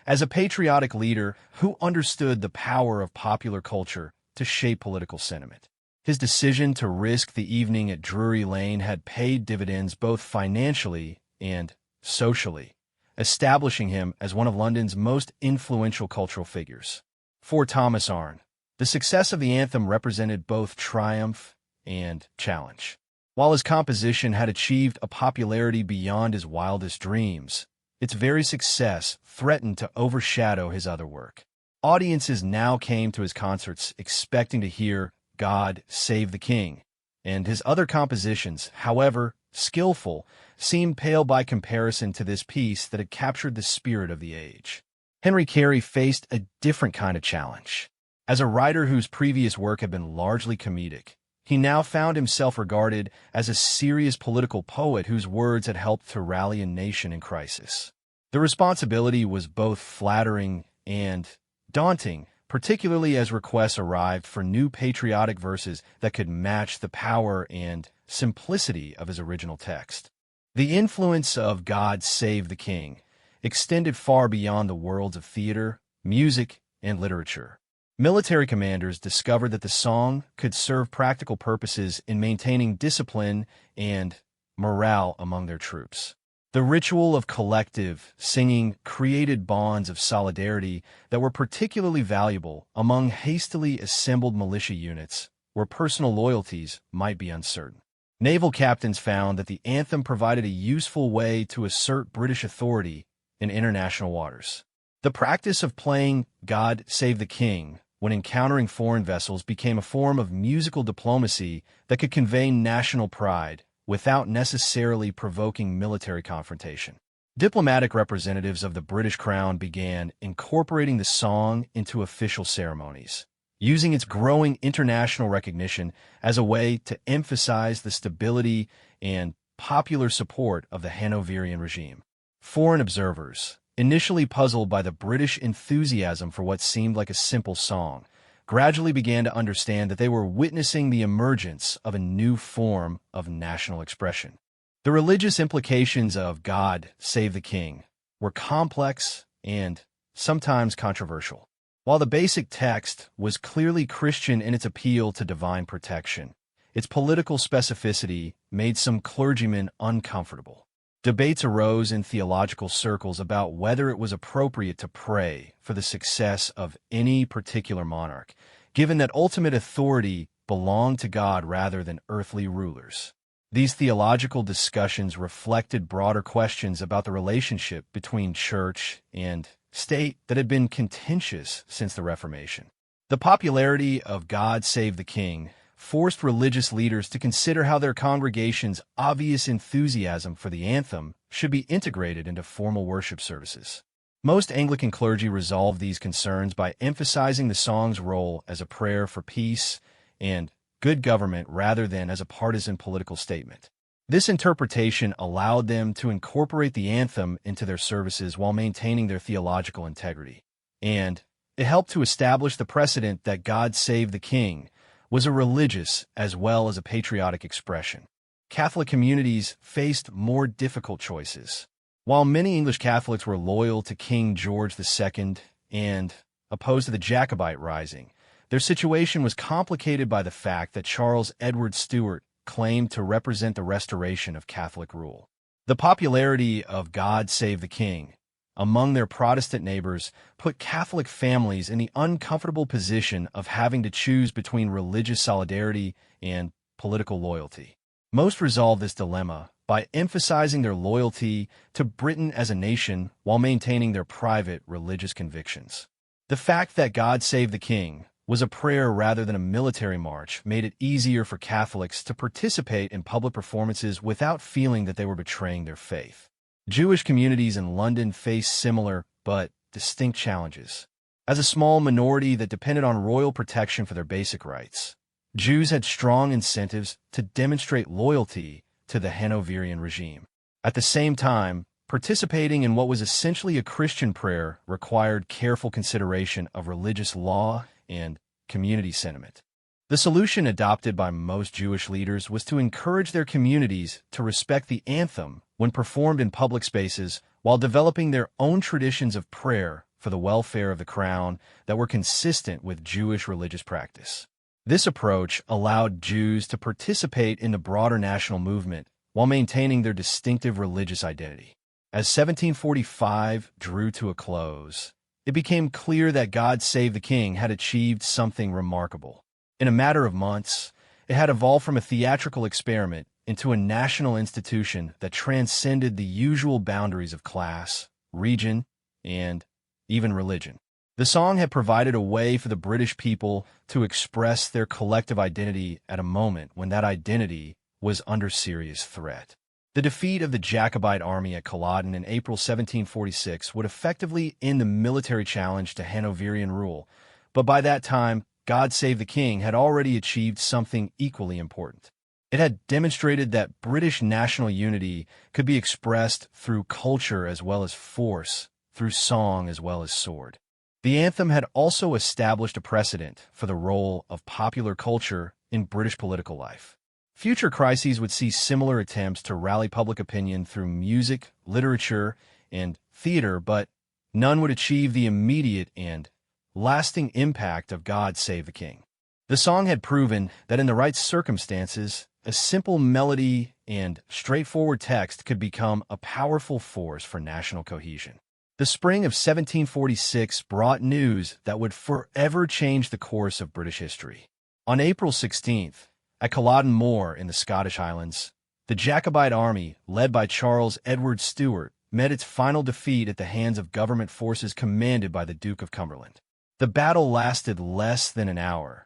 S1: as a patriotic leader who understood the power of popular culture to shape political sentiment. His decision to risk the evening at Drury Lane had paid dividends both financially and socially, establishing him as one of London's most influential cultural figures. For Thomas Arne, the success of the anthem represented both triumph and challenge. While his composition had achieved a popularity beyond his wildest dreams, its very success threatened to overshadow his other work. Audiences now came to his concerts expecting to hear "God Save the King," and his other compositions, however skillful, seemed pale by comparison to this piece that had captured the spirit of the age. Henry Carey faced a different kind of challenge. As a writer whose previous work had been largely comedic, he now found himself regarded as a serious political poet whose words had helped to rally a nation in crisis. The responsibility was both flattering and daunting, particularly as requests arrived for new patriotic verses that could match the power and simplicity of his original text. The influence of "God Save the King" extended far beyond the worlds of theater, music, and literature. Military commanders discovered that the song could serve practical purposes in maintaining discipline and morale among their troops. The ritual of collective singing created bonds of solidarity that were particularly valuable among hastily assembled militia units where personal loyalties might be uncertain. Naval captains found that the anthem provided a useful way to assert British authority in international waters. The practice of playing "God Save the King" when encountering foreign vessels became a form of musical diplomacy that could convey national pride without necessarily provoking military confrontation. Diplomatic representatives of the British Crown began incorporating the song into official ceremonies, using its growing international recognition as a way to emphasize the stability and popular support of the Hanoverian regime. Foreign observers, initially puzzled by the British enthusiasm for what seemed like a simple song, gradually began to understand that they were witnessing the emergence of a new form of national expression. The religious implications of "God Save the King" were complex and sometimes controversial. While the basic text was clearly Christian in its appeal to divine protection, its political specificity made some clergymen uncomfortable. Debates arose in theological circles about whether it was appropriate to pray for the success of any particular monarch, given that ultimate authority belonged to God rather than earthly rulers. These theological discussions reflected broader questions about the relationship between church and state that had been contentious since the Reformation. The popularity of "God Save the King" forced religious leaders to consider how their congregations' obvious enthusiasm for the anthem should be integrated into formal worship services. Most Anglican clergy resolved these concerns by emphasizing the song's role as a prayer for peace and good government rather than as a partisan political statement. This interpretation allowed them to incorporate the anthem into their services while maintaining their theological integrity. And it helped to establish the precedent that "God Save the King" was a religious as well as a patriotic expression. Catholic communities faced more difficult choices. While many English Catholics were loyal to King George II and opposed to the Jacobite Rising, their situation was complicated by the fact that Charles Edward Stuart claimed to represent the restoration of Catholic rule. The popularity of "God Save the King" among their Protestant neighbors put Catholic families in the uncomfortable position of having to choose between religious solidarity and political loyalty. Most resolved this dilemma by emphasizing their loyalty to Britain as a nation while maintaining their private religious convictions. The fact that "God Save the King" was a prayer rather than a military march made it easier for Catholics to participate in public performances without feeling that they were betraying their faith. Jewish communities in London faced similar but distinct challenges. As a small minority that depended on royal protection for their basic rights, Jews had strong incentives to demonstrate loyalty to the Hanoverian regime. At the same time, participating in what was essentially a Christian prayer required careful consideration of religious law and community sentiment. The solution adopted by most Jewish leaders was to encourage their communities to respect the anthem when performed in public spaces while developing their own traditions of prayer for the welfare of the crown that were consistent with Jewish religious practice. This approach allowed Jews to participate in the broader national movement while maintaining their distinctive religious identity. As 1745 drew to a close, it became clear that God Save the King had achieved something remarkable. In a matter of months, it had evolved from a theatrical experiment into a national institution that transcended the usual boundaries of class, region, and even religion. The song had provided a way for the British people to express their collective identity at a moment when that identity was under serious threat. The defeat of the Jacobite army at Culloden in April 1746 would effectively end the military challenge to Hanoverian rule, but by that time, God Save the King had already achieved something equally important. It had demonstrated that British national unity could be expressed through culture as well as force, through song as well as sword. The anthem had also established a precedent for the role of popular culture in British political life. Future crises would see similar attempts to rally public opinion through music, literature, and theater, but none would achieve the immediate and lasting impact of God Save the King. The song had proven that in the right circumstances, a simple melody and straightforward text could become a powerful force for national cohesion. The spring of 1746 brought news that would forever change the course of British history. On April 16th, at Culloden Moor in the Scottish Highlands, the Jacobite army, led by Charles Edward Stuart, met its final defeat at the hands of government forces commanded by the Duke of Cumberland. The battle lasted less than an hour,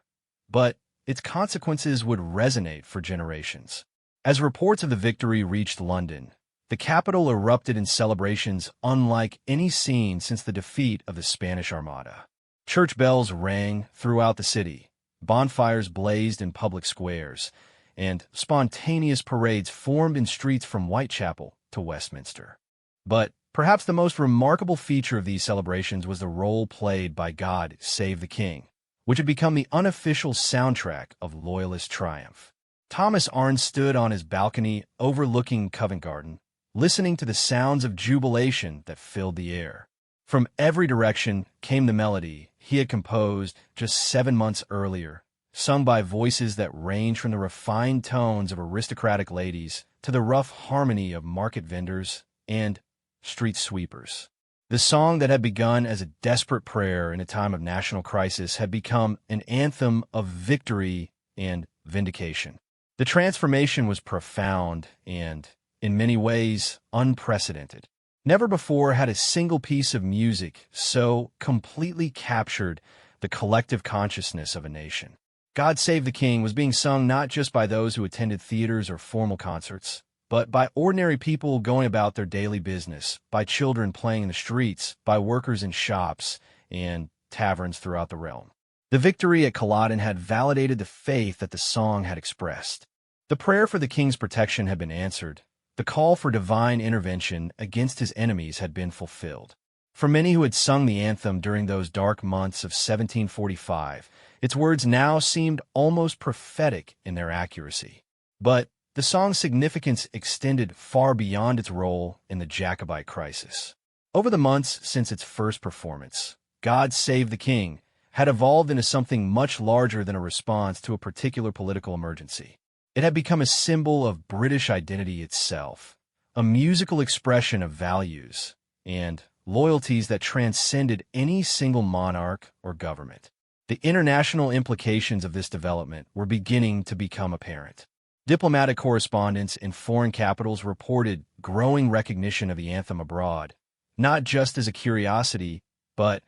S1: but its consequences would resonate for generations. As reports of the victory reached London, the capital erupted in celebrations unlike any seen since the defeat of the Spanish Armada. Church bells rang throughout the city, bonfires blazed in public squares, and spontaneous parades formed in streets from Whitechapel to Westminster. But perhaps the most remarkable feature of these celebrations was the role played by God Save the King, which had become the unofficial soundtrack of Loyalist triumph. Thomas Arne stood on his balcony overlooking Covent Garden, listening to the sounds of jubilation that filled the air. From every direction came the melody he had composed just 7 months earlier, sung by voices that ranged from the refined tones of aristocratic ladies to the rough harmony of market vendors and street sweepers. The song that had begun as a desperate prayer in a time of national crisis had become an anthem of victory and vindication. The transformation was profound and, in many ways, unprecedented. Never before had a single piece of music so completely captured the collective consciousness of a nation. God Save the King was being sung not just by those who attended theaters or formal concerts, but by ordinary people going about their daily business, by children playing in the streets, by workers in shops and taverns throughout the realm. The victory at Culloden had validated the faith that the song had expressed. The prayer for the king's protection had been answered. The call for divine intervention against his enemies had been fulfilled. For many who had sung the anthem during those dark months of 1745, its words now seemed almost prophetic in their accuracy. But the song's significance extended far beyond its role in the Jacobite crisis. Over the months since its first performance, God Save the King had evolved into something much larger than a response to a particular political emergency. It had become a symbol of British identity itself, a musical expression of values and loyalties that transcended any single monarch or government. The international implications of this development were beginning to become apparent. Diplomatic correspondents in foreign capitals reported growing recognition of the anthem abroad, not just as a curiosity, but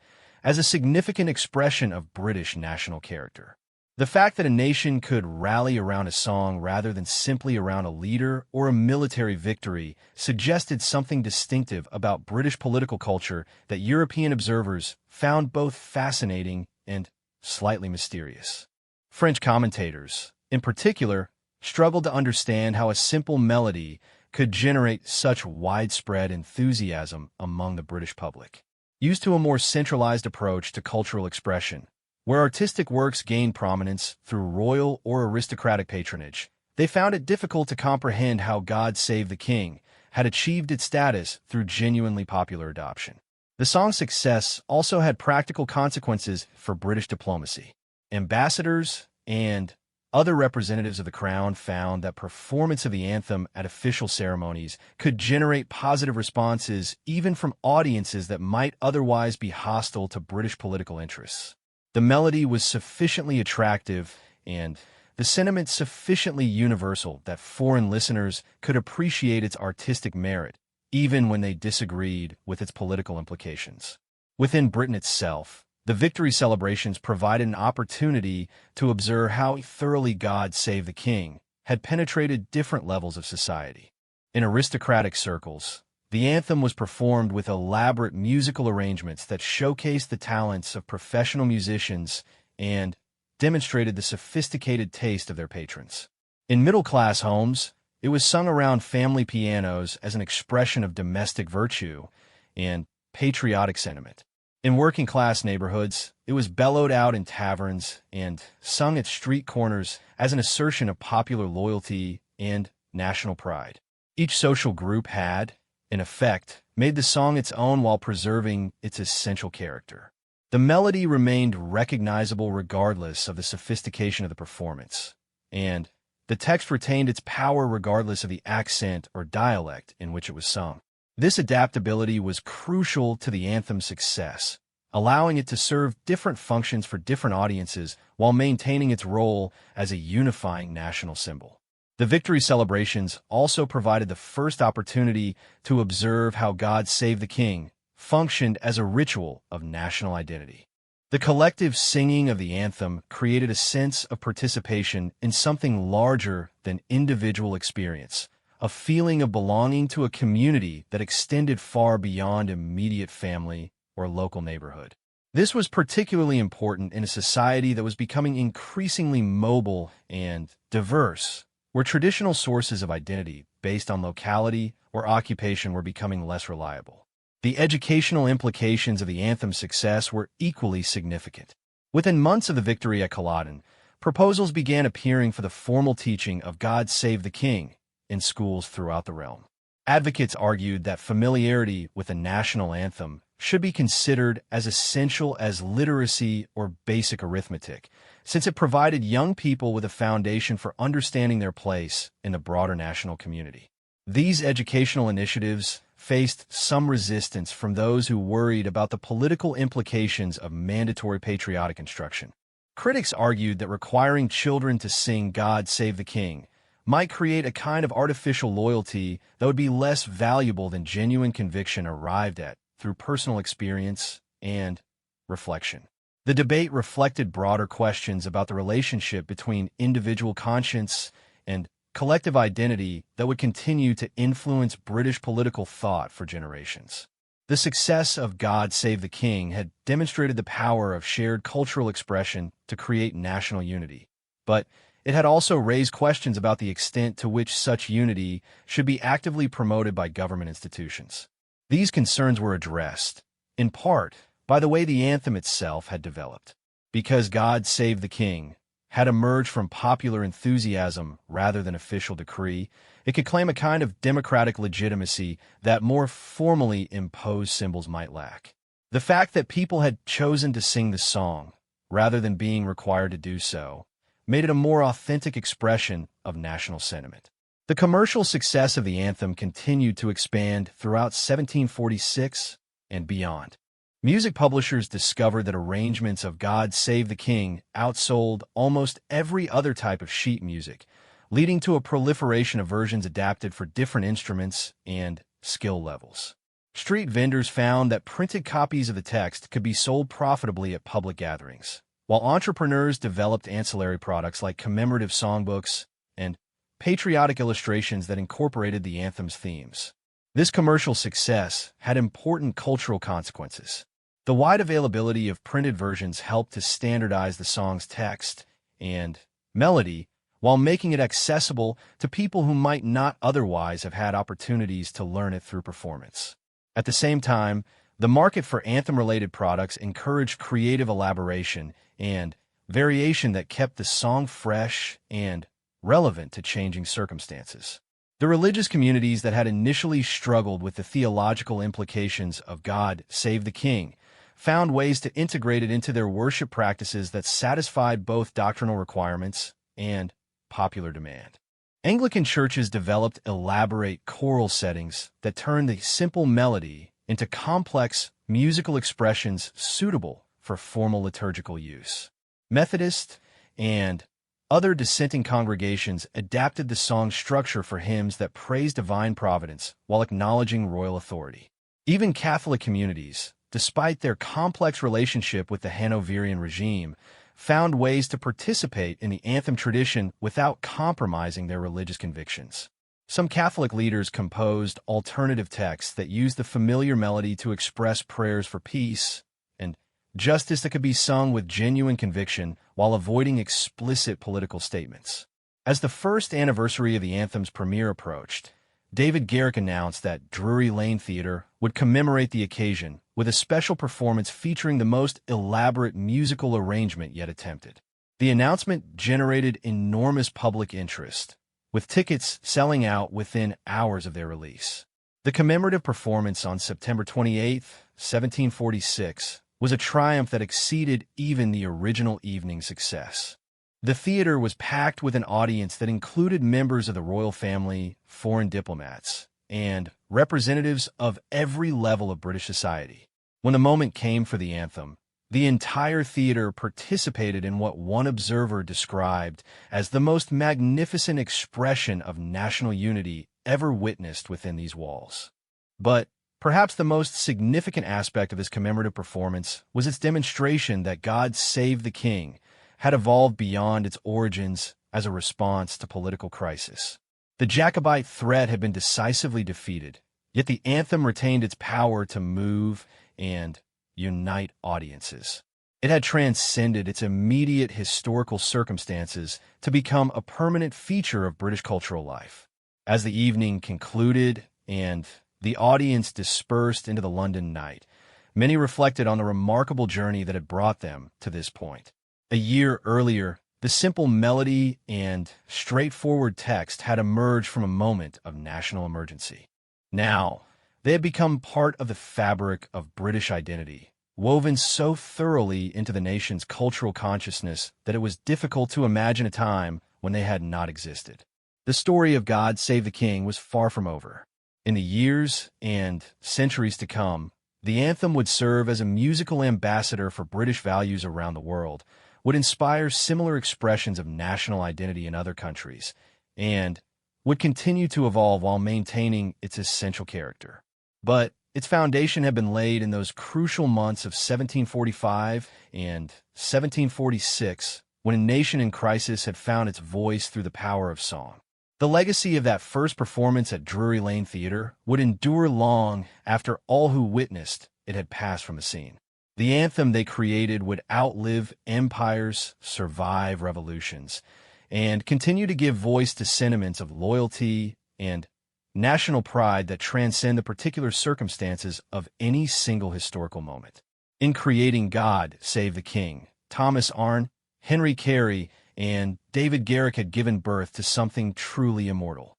S1: as a significant expression of British national character. The fact that a nation could rally around a song rather than simply around a leader or a military victory suggested something distinctive about British political culture that European observers found both fascinating and slightly mysterious. French commentators, in particular, struggled to understand how a simple melody could generate such widespread enthusiasm among the British public. Used to a more centralized approach to cultural expression, where artistic works gained prominence through royal or aristocratic patronage, they found it difficult to comprehend how God Save the King had achieved its status through genuinely popular adoption. The song's success also had practical consequences for British diplomacy. Ambassadors and Other representatives of the crown found that performance of the anthem at official ceremonies could generate positive responses even from audiences that might otherwise be hostile to British political interests. The melody was sufficiently attractive and the sentiment sufficiently universal that foreign listeners could appreciate its artistic merit, even when they disagreed with its political implications. Within Britain itself, the victory celebrations provided an opportunity to observe how thoroughly God Save the King had penetrated different levels of society. In aristocratic circles, the anthem was performed with elaborate musical arrangements that showcased the talents of professional musicians and demonstrated the sophisticated taste of their patrons. In middle-class homes, it was sung around family pianos as an expression of domestic virtue and patriotic sentiment. In working-class neighborhoods, it was bellowed out in taverns and sung at street corners as an assertion of popular loyalty and national pride. Each social group had, in effect, made the song its own while preserving its essential character. The melody remained recognizable regardless of the sophistication of the performance, and the text retained its power regardless of the accent or dialect in which it was sung. This adaptability was crucial to the anthem's success, allowing it to serve different functions for different audiences while maintaining its role as a unifying national symbol. The victory celebrations also provided the first opportunity to observe how God Save the King functioned as a ritual of national identity. The collective singing of the anthem created a sense of participation in something larger than individual experience, a feeling of belonging to a community that extended far beyond immediate family or local neighborhood. This was particularly important in a society that was becoming increasingly mobile and diverse, where traditional sources of identity based on locality or occupation were becoming less reliable. The educational implications of the anthem's success were equally significant. Within months of the victory at Culloden, proposals began appearing for the formal teaching of God Save the King in schools throughout the realm. Advocates argued that familiarity with the national anthem should be considered as essential as literacy or basic arithmetic, since it provided young people with a foundation for understanding their place in the broader national community. These educational initiatives faced some resistance from those who worried about the political implications of mandatory patriotic instruction. Critics argued that requiring children to sing God Save the King might create a kind of artificial loyalty that would be less valuable than genuine conviction arrived at through personal experience and reflection. The debate reflected broader questions about the relationship between individual conscience and collective identity that would continue to influence British political thought for generations. The success of God Save the King had demonstrated the power of shared cultural expression to create national unity, but it had also raised questions about the extent to which such unity should be actively promoted by government institutions. These concerns were addressed, in part, by the way the anthem itself had developed. Because God Save the King had emerged from popular enthusiasm rather than official decree, it could claim a kind of democratic legitimacy that more formally imposed symbols might lack. The fact that people had chosen to sing the song, rather than being required to do so, made it a more authentic expression of national sentiment. The commercial success of the anthem continued to expand throughout 1746 and beyond. Music publishers discovered that arrangements of God Save the King outsold almost every other type of sheet music, leading to a proliferation of versions adapted for different instruments and skill levels. Street vendors found that printed copies of the text could be sold profitably at public gatherings, while entrepreneurs developed ancillary products like commemorative songbooks and patriotic illustrations that incorporated the anthem's themes. This commercial success had important cultural consequences. The wide availability of printed versions helped to standardize the song's text and melody while making it accessible to people who might not otherwise have had opportunities to learn it through performance. At the same time, the market for anthem-related products encouraged creative elaboration and variation that kept the song fresh and relevant to changing circumstances. The religious communities that had initially struggled with the theological implications of God Save the King found ways to integrate it into their worship practices that satisfied both doctrinal requirements and popular demand. Anglican churches developed elaborate choral settings that turned the simple melody into complex musical expressions suitable for formal liturgical use. Methodist and other dissenting congregations adapted the song structure for hymns that praised divine providence while acknowledging royal authority. Even Catholic communities, despite their complex relationship with the Hanoverian regime, found ways to participate in the anthem tradition without compromising their religious convictions. Some Catholic leaders composed alternative texts that used the familiar melody to express prayers for peace and justice that could be sung with genuine conviction while avoiding explicit political statements. As the first anniversary of the anthem's premiere approached, David Garrick announced that Drury Lane Theatre would commemorate the occasion with a special performance featuring the most elaborate musical arrangement yet attempted. The announcement generated enormous public interest, with tickets selling out within hours of their release. The commemorative performance on September 28, 1746, was a triumph that exceeded even the original evening's success. The theater was packed with an audience that included members of the royal family, foreign diplomats, and representatives of every level of British society. When the moment came for the anthem, the entire theater participated in what one observer described as the most magnificent expression of national unity ever witnessed within these walls. But perhaps the most significant aspect of this commemorative performance was its demonstration that God Save the King had evolved beyond its origins as a response to political crisis. The Jacobite threat had been decisively defeated, yet the anthem retained its power to move and unite audiences. It had transcended its immediate historical circumstances to become a permanent feature of British cultural life. As the evening concluded and the audience dispersed into the London night, many reflected on the remarkable journey that had brought them to this point. A year earlier, the simple melody and straightforward text had emerged from a moment of national emergency. Now, they had become part of the fabric of British identity, woven so thoroughly into the nation's cultural consciousness that it was difficult to imagine a time when they had not existed. The story of God Save the King was far from over. In the years and centuries to come, the anthem would serve as a musical ambassador for British values around the world, would inspire similar expressions of national identity in other countries, and would continue to evolve while maintaining its essential character. But its foundation had been laid in those crucial months of 1745 and 1746, when a nation in crisis had found its voice through the power of song. The legacy of that first performance at Drury Lane Theatre would endure long after all who witnessed it had passed from the scene. The anthem they created would outlive empires, survive revolutions, and continue to give voice to sentiments of loyalty and national pride that transcend the particular circumstances of any single historical moment. In creating God Save the King, Thomas Arne, Henry Carey, and David Garrick had given birth to something truly immortal.